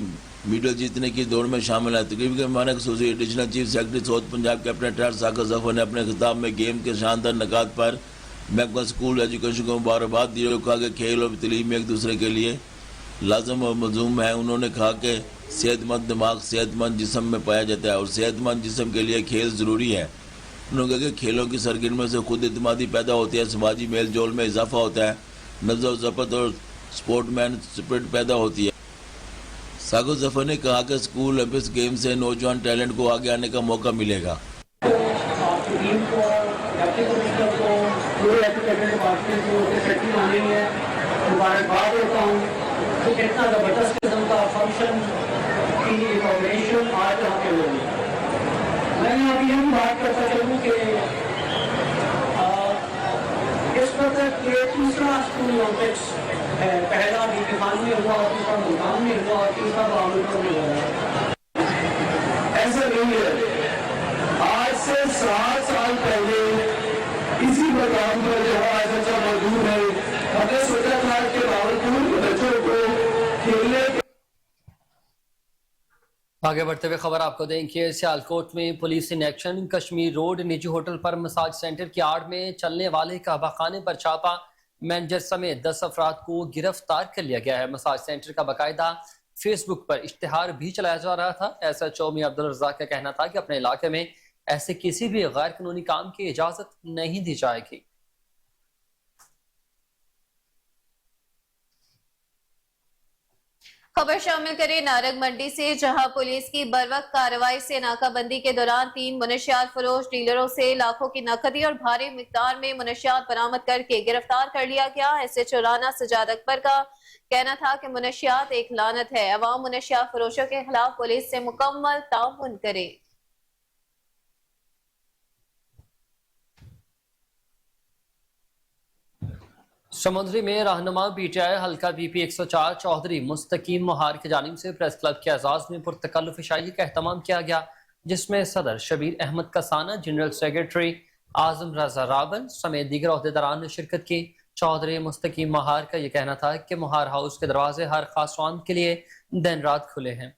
मेडल जीतने की दौड़ में शामिल है। तकरीब के मेहमान खसूसी additional chief secretary south Punjab captain टैर साकिब जफर ने अपने खिताब में गेम के शानदार निकात पर महकमा स्कूल एजुकेशन को मुबारकबाद दी और कहा कि खेल और तलीम एक दूसरे के लिए लाजम और मलजूम है। उन्होंने कहा कि सेहतमंद दिमाग सेहतमंद जिस्म में पाया जाता है और सेहतमंद जिस्म के लिए खेल ज़रूरी है। उन्होंने कहा कि खेलों की सरगर्मियों से खुद एतमादी पैदा होती है, समाजी मेल जोल में इजाफा होता है, नज़्म व ज़ब्त और स्पोर्टमैन स्पिरिट पैदा होती है। साकिब जफर ने कहा कि स्कूल ओलंपिक्स गेम से नौजवान टैलेंट को आगे आने का मौका मिलेगा। मुबारकबाद देता हूँ कि इतना ज़बरदस्त किस्म का फंक्शन की इनॉग्रेशन आज यहाँ पे हुई। मैं यहाँ भी हम बात करता चलूँ कि इस वक्त ये तीसरा स्कूल ओलंपिक्स है, पहला बीकानेर में हुआ और दूसरा मुल्तान में हुआ और तीसरा बहावलपुर में हुआ। ऐसा नहीं है, आज से 7 साल पहले इसी मकाम पर जो ऐसा मौजूद है, हमने सोचा था कि बहावलपुर के बच्चों को खेलने। आगे बढ़ते हुए खबर आपको दें कि सियालकोट में police in action, Kashmir road निजी होटल पर मसाज सेंटर की आड़ में चलने वाले कहवाखाने पर छापा, मैनेजर समेत 10 अफराद को गिरफ्तार कर लिया गया है। मसाज सेंटर का बाकायदा फेसबुक पर इश्तिहार भी चलाया जा रहा था। SHO मियां अब्दुल रज़ाक का कहना था कि अपने इलाके में ऐसे किसी भी गैर कानूनी काम की इजाजत नहीं दी जाएगी। खबर शामिल करें नारंग मंडी से, जहां पुलिस की बरवक्त कार्रवाई से नाकाबंदी के दौरान 3 मुनशियात फरोश डीलरों से लाखों की नकदी और भारी मिकदार में मुनशियात बरामद करके गिरफ्तार कर लिया गया। SHO राना सजाद अकबर का कहना था कि मुनशियात एक लानत है, अवाम मुनशियात फरोशों के खिलाफ पुलिस से मुकम्मल ताउन करे। समुद्री में रहनुमा PTI हल्का BP 104 चौधरी मुस्तकीम मोहार की जानिब से प्रेस क्लब के एजाज में पुरतकल्लुफ शायरी का एहतमाम किया गया, जिसमें सदर शबीर अहमद कसाना, जनरल सेक्रेटरी आजम रजा रावल समेत दीगर अहदेदारान ने शिरकत की। चौधरी मुस्तकीम मोहार का यह कहना था कि मोहार हाउस के दरवाजे हर खास स्वान के लिए दिन रात खुले हैं।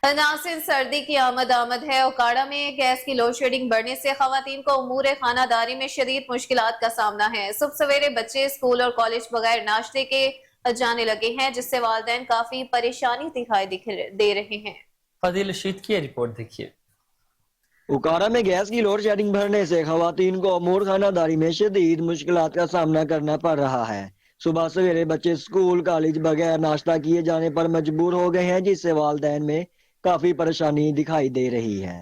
नासिर, सर्दी की आमद है। ओकाड़ा में गैस की लोड शेडिंग बढ़ने से खवातीन को उमूर खानादारी में शदीद मुश्किलात का सामना है। सुबह सवेरे बच्चे स्कूल और कॉलेज बगैर नाश्ते के जाने लगे हैं, जिससे वालिदैन काफी परेशानी दिखाई दे रहे हैं। फजील रशीद की रिपोर्ट देखिए। ओकाड़ा में गैस की लोड शेडिंग बढ़ने से खवातीन को उमूर खानादारी में शदीद मुश्किलात का सामना करना पड़ रहा है। सुबह सवेरे बच्चे स्कूल कॉलेज बगैर नाश्ता किए जाने पर मजबूर हो गए हैं, जिससे वालिदैन में काफी परेशानी दिखाई दे रही है।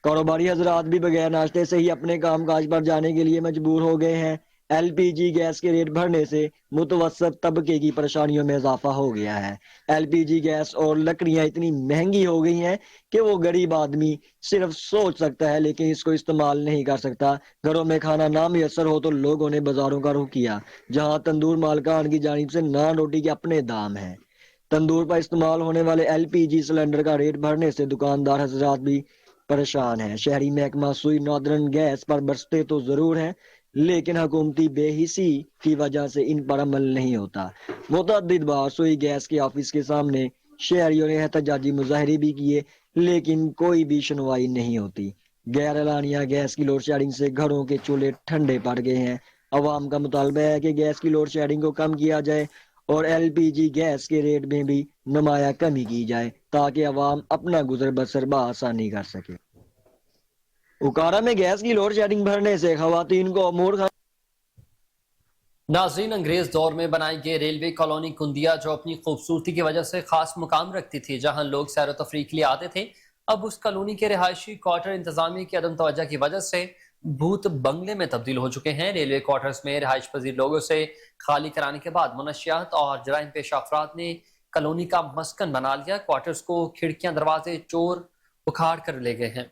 कारोबारी हजरात भी बगैर नाश्ते से ही अपने काम काज पर जाने के लिए मजबूर हो गए हैं। LPG गैस के रेट बढ़ने से मुतवस्सत तबके की परेशानियों में इजाफा हो गया है। LPG गैस और लकड़ियां इतनी महंगी हो गई हैं कि वो गरीब आदमी सिर्फ सोच सकता है लेकिन इसको इस्तेमाल नहीं कर सकता। घरों में खाना ना मुयसर हो तो लोगों ने बाजारों का रुख किया, जहां तंदूर मालकान की जानिब से नान रोटी के अपने दाम हैं। तंदूर पर इस्तेमाल होने वाले LPG सिलेंडर का रेट बढ़ने से दुकानदार हजरात भी परेशान हैं। शहरी महकमा सुई नॉर्दर्न गैस पर बरसते तो जरूर हैं, लेकिन हुकूमती बेहिसी की वजह से इन पर अमल नहीं होता। मुतअद्दिद बार सुई गैस के ऑफिस के सामने शहरियों ने एहतजाजी मुजाहरे भी किए, लेकिन कोई भी सुनवाई नहीं होती। गैर एलानिया गैस की लोड शेडिंग से घरों के चूल्हे ठंडे पड़ गए हैं। अवाम का मुतालबा है कि गैस की लोड शेडिंग को कम किया जाए और LPG गैस के रेट में भी नुमाया कमी की जाए, ताकि अवाम अपना गुजर बसर बआसानी कर सके। उकाड़ा में गैस की लोड शेडिंग बढ़ने से खवातीन को अमूर नाज़रीन, अंग्रेज दौर में बनाई गई रेलवे कॉलोनी कुंदिया, जो अपनी खूबसूरती की वजह से खास मुकाम रखती थी, जहां लोग सैर तफरीह के लिए आते थे, अब उस कॉलोनी के रिहायशी क्वार्टर इंतजामिया की अदम तवज्जो की वजह से भूत बंगले में तब्दील हो चुके हैं। रेलवे क्वार्टर्स में रिहाइश पजीर लोगों से खाली कराने के बाद मुनशियात और जराइम पेशा अफराद ने कॉलोनी का मस्कन बना लिया। क्वार्टर्स को खिड़कियां दरवाजे चोर उखाड़ कर ले गए हैं।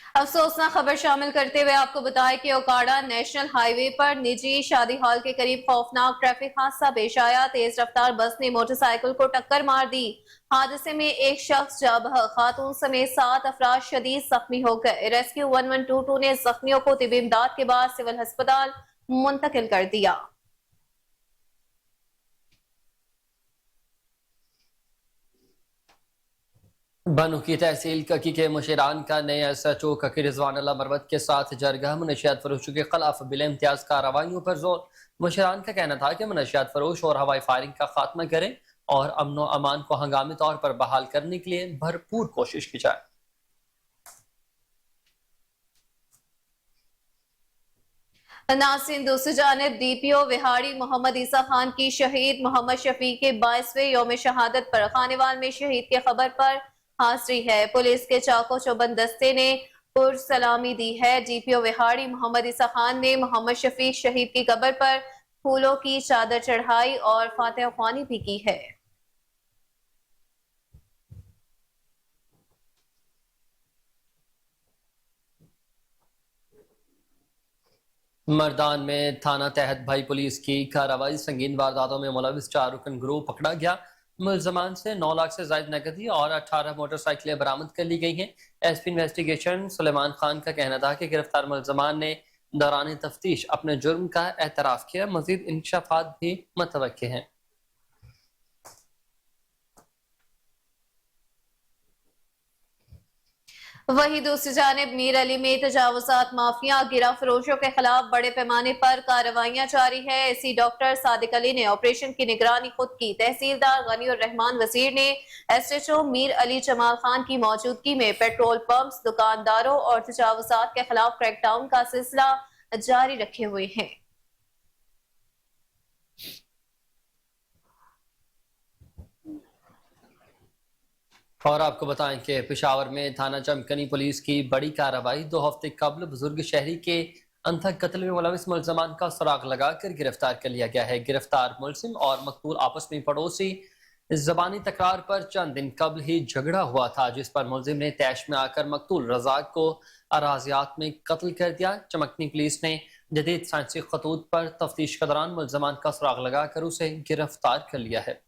अफसोसनाक खबर शामिल करते हुए आपको बताएं कि ओकाड़ा नेशनल हाईवे पर निजी शादी हॉल के करीब खौफनाक ट्रैफिक हादसा पेश आया। तेज रफ्तार बस ने मोटरसाइकिल को टक्कर मार दी। हादसे में एक शख्स जाबह खातून समेत 7 अफराद शदीद जख्मी हो गए। रेस्क्यू 1122 ने जख्मियों को तिबी इमदाद के बाद सिविल अस्पताल मुंतकिल कर दिया। बनू की तहसील ककी के मुशीरान का नए SHO ककी रिजवान अल्लाह मरवत के साथ जरगा मनशियात फरोशों के खिलाफ बिला इम्तियाज कार्रवाइयों पर जोर। मुशीरान का कहना था कि मनशियात फरोश और हवाई फायरिंग का खात्मा करें और अमन व अमान को हंगामी तौर पर बहाल करने के लिए भरपूर कोशिश की जाए। नाज़रीन, दूसरी जानिब DPO विहाड़ी मोहम्मद ईसा खान की शहीद मोहम्मद शफी के 22वें यौम शहादत पर खानेवाल में शहीद के खबर पर हाजिरी है। पुलिस के चाको चौबंद दस्ते ने पुरसलामी दी है। DPO विहाड़ी मोहम्मद ईसा खान ने मोहम्मद शफी शहीद की कब्र पर फूलों की चादर चढ़ाई और फातिहा ख्वानी भी की है। मर्दान में थाना तहत भाई पुलिस की कार्रवाई। संगीन वारदातों में मुलविस 4 रुकन ग्रुप पकड़ा गया। मुलजमान से 9 लाख से ज्यादा नकदी और 18 मोटरसाइकिलें बरामद कर ली गई हैं। SP इन्वेस्टिगेशन सुलेमान खान का कहना था कि गिरफ्तार मुलजमान ने दौरान तफ्तीश अपने जुर्म का एतराफ किया। मजीद इंकशाफात भी मुतवक्के हैं। वहीं दूसरी जानिब मीर अली में तजावुजात माफिया गिरा फरोशों के खिलाफ बड़े पैमाने पर कार्रवाइयां जारी है। एसी डॉक्टर सादिक अली ने ऑपरेशन की निगरानी खुद की। तहसीलदार गनी उर रहमान वजीर ने SHO मीर अली जमाल खान की मौजूदगी में पेट्रोल पंप्स, दुकानदारों और तजावुजात के खिलाफ क्रैकडाउन का सिलसिला जारी रखे हुए हैं। और आपको बताएं कि पेशावर में थाना चमकनी पुलिस की बड़ी कार्रवाई। 2 हफ्ते कबल बुजुर्ग शहरी के अंधक कत्ल में मुलविस मुलजमान का सुराग लगाकर गिरफ्तार कर लिया गया है। गिरफ्तार मुलजिम और मकतूल आपस में पड़ोसी जबानी तकरार पर चंद दिन कबल ही झगड़ा हुआ था, जिस पर मुलजिम ने तैश में आकर मकतूल रजाक को अराजियात में कत्ल कर दिया। चमकनी पुलिस ने जदीद साइंसी खतूत पर तफ्तीश के दौरान मुलजमान का सुराग लगाकर उसे गिरफ्तार कर लिया है।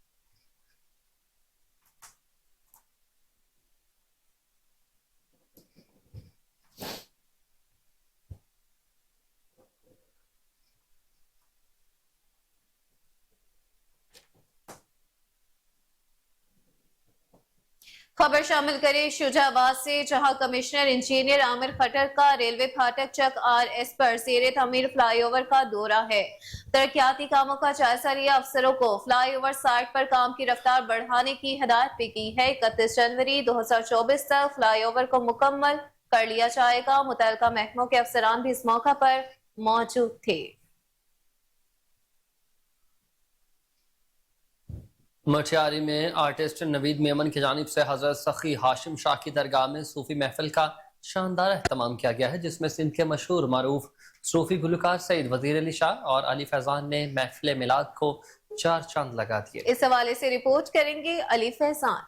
खबर शामिल करें शुजाबाद से, जहां कमिश्नर इंजीनियर आमिर खट्टर का रेलवे फाटक चक RS पर ज़ेरे तमीर फ्लाईओवर का दौरा है। तरक्याती कामों का जायजा लिया। अफसरों को फ्लाईओवर साइट पर काम की रफ्तार बढ़ाने की हिदायत भी की है। 31 जनवरी 2024 तक फ्लाईओवर को मुकम्मल कर लिया जाएगा। मुतल्लिका महकमों के अफसरान भी इस मौका पर मौजूद थे। मटियारी में आर्टिस्ट नवीद मेमन की जानिब से हजरत सखी हाशिम शाह की दरगाह में सूफी महफिल का शानदार एहतमाम किया गया है, जिसमें सिंध के मशहूर मारूफ सूफी गुलकार सईद वजीर अली शाह और अली फैजान ने महफिल मिलाद को 4 चांद लगा दिए। इस हवाले से रिपोर्ट करेंगे अली फैजान।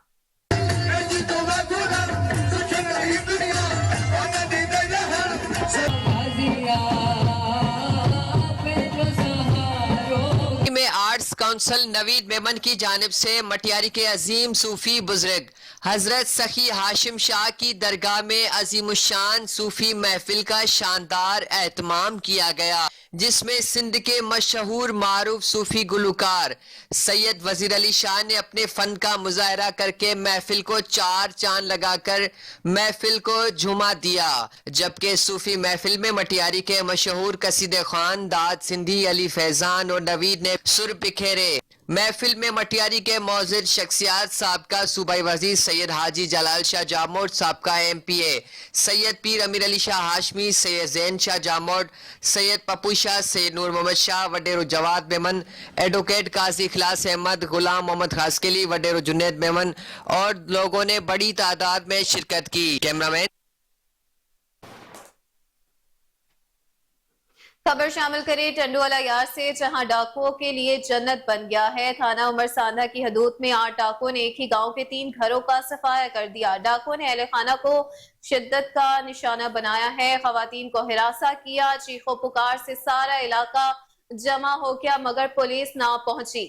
में आर्ट्स काउंसिल नवीद मेमन की जानिब से मटियारी के अजीम सूफी बुजुर्ग हजरत सखी हाशिम शाह की दरगाह में अजीमुशान सूफी महफिल का शानदार एहतमाम किया गया, जिसमें सिंध के मशहूर मारूफ सूफी गुलकार सैयद वजीर अली शाह ने अपने फन का मुजाहरा करके महफिल को 4 चांद लगाकर महफिल को झुमा दिया। जबकि सूफी महफिल में मटियारी के मशहूर कसीदे खान दाद सिंधी अली फैजान और नवीद ने सुर बिखेरे। महफिल में मटियारी के मौजूद शख्सियात साबका सूबाई वजीर सैयद हाजी जलाल शाह जामोद, साबका MPA सैयद पीर अमीर अली शाह हाशमी, सैयद जैन शाह जामोद, सैयद पप्पू शाह, सैयद नूर मोहम्मद शाह, वडेरो जवाद मेमन, एडवोकेट काजी इखलास अहमद, गुलाम मोहम्मद खासकेली, वडेरो जुनेद मेमन और लोगों ने बड़ी तादाद में शिरकत की। कैमरामैन खबर शामिल करे टंडुवाला यार से, जहां डाकुओं के लिए जन्नत बन गया है। थाना उमर सांधा की हदूद में 8 डाकुओं ने एक ही गांव के 3 घरों का सफाया कर दिया। डाकुओं ने अहले खाना को शिद्दत का निशाना बनाया है, खवातीन को हिरासा किया। चीखो पुकार से सारा इलाका जमा हो गया मगर पुलिस ना पहुंची।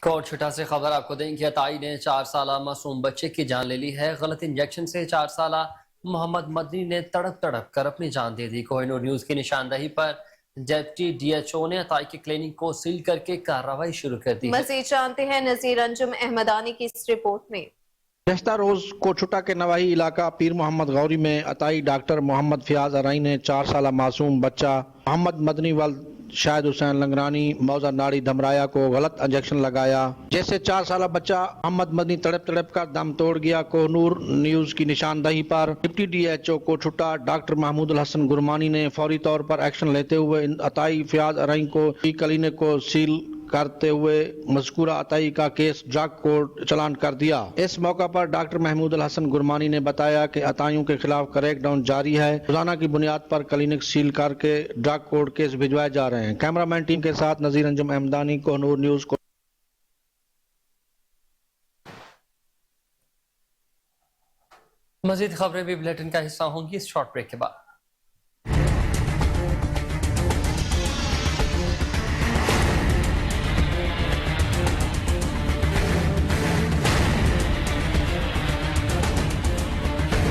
कोट छठा से खबर आपको दें कि अताई ने 4 साला मासूम बच्चे की जान ले ली है। गलत इंजेक्शन से 4 साला मोहम्मद मदनी ने तड़प तड़प कर अपनी जान दे दी। कोहिनूर न्यूज की निशानदही पर डिप्टी DHO ने अताई की क्लिनिक को सील करके कार्रवाई शुरू कर दी। मजीद जानते हैं नजीर अंजुम अहमदानी की इस रिपोर्ट में। गुज़श्ता रोज कोटछुटा के नवाही इलाका पीर मोहम्मद गौरी में अताई डॉक्टर मोहम्मद फयाज अराई ने 4 साला मासूम बच्चा मोहम्मद मदनी वल्द शाहिद हुसैन लंगरानी मौजा नाड़ी धमराया को गलत इंजेक्शन लगाया, जैसे 4 साला बच्चा मोहम्मद मदनी तड़प तड़प कर दम तोड़ गया। कोहनूर न्यूज की निशानदही पर deputy DHO Kot Chutta doctor Mahmood Hassan Gurmani ने फौरी तौर पर एक्शन लेते हुए अताई फयाज अराई को क्लिनिक को सील करते हुए मज़कूरा अताई का केस ड्रग कोर्ट चलान कर दिया। इस मौका पर डॉक्टर महमूद हसन गुरमानी ने बताया कि अताइयों के खिलाफ क्रैकडाउन जारी है। रोजाना की बुनियाद पर क्लिनिक सील करके ड्रग कोर्ट केस भिजवाए जा रहे हैं। कैमरामैन टीम के साथ नजीर अंजुम अहमदानी, कोहनूर न्यूज को। मजीद खबरें भी बुलेटिन का हिस्सा होंगी इस शॉर्ट ब्रेक के बाद।